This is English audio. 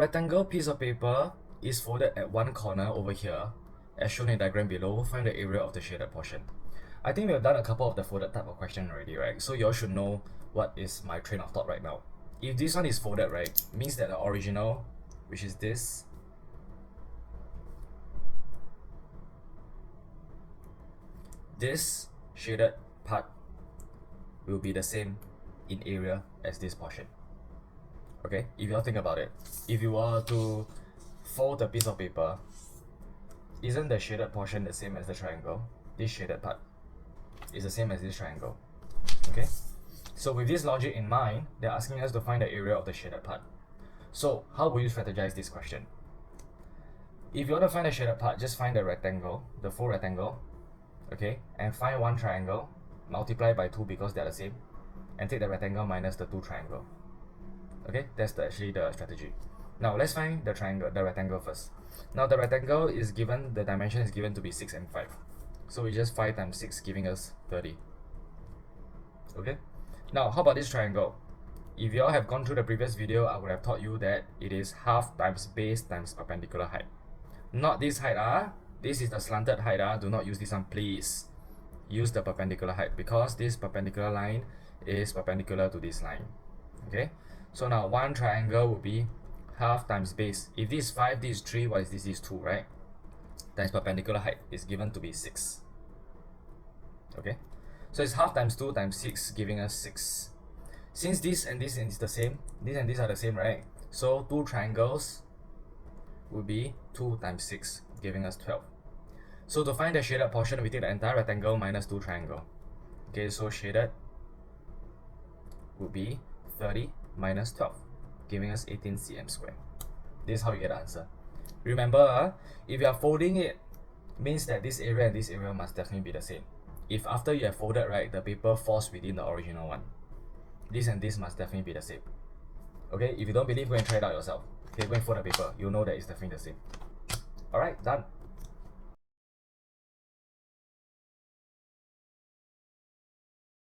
rectangle piece of paper is folded at one corner over here, as shown in the diagram below. Find the area of the shaded portion. I think we have done a couple of the folded type of question already, right? So you all should know what is my train of thought right now. If this one is folded, right, means that the original, which is this, this shaded part will be the same in area as this portion. Okay, if you all think about it, if you were to fold a piece of paper, isn't the shaded portion the same as the triangle? This shaded part is the same as this triangle. Okay, so with this logic in mind, they're asking us to find the area of the shaded part. So how will you strategize this question? If you want to find the shaded part, just find the rectangle, the full rectangle, okay, and find one triangle, multiply by 2 because they're the same, and take the rectangle minus the 2 triangle. Okay, that's actually the strategy. Now let's find the triangle, the rectangle first. Now the rectangle is given, the dimension is given to be 6 and 5. So it's just 5 times 6 giving us 30. Okay, now how about this triangle? If you all have gone through the previous video, I would have taught you that it is half times base times perpendicular height. Not this height, this is the slanted height, do not use this one please. Use the perpendicular height because this perpendicular line is perpendicular to this line. Okay, so now one triangle would be half times base. If this is 5, this is 3, what is this? This is 2, right? Times perpendicular height is given to be 6. Okay, so it's half times 2 times 6 giving us 6. Since this and this is the same, this and this are the same, right? So 2 triangles would be 2 times 6 giving us 12. So to find the shaded portion, we take the entire rectangle minus 2 triangle. Okay, so shaded would be 30 minus 12 giving us 18 cm square. This is how you get the answer. Remember, if you are folding it, means that this area and this area must definitely be the same. If after you have folded, right, the paper falls within the original one, this and this must definitely be the same. Okay, if you don't believe, go and try it out yourself. Okay, go and fold the paper, you'll know that it's definitely the same. Alright, done.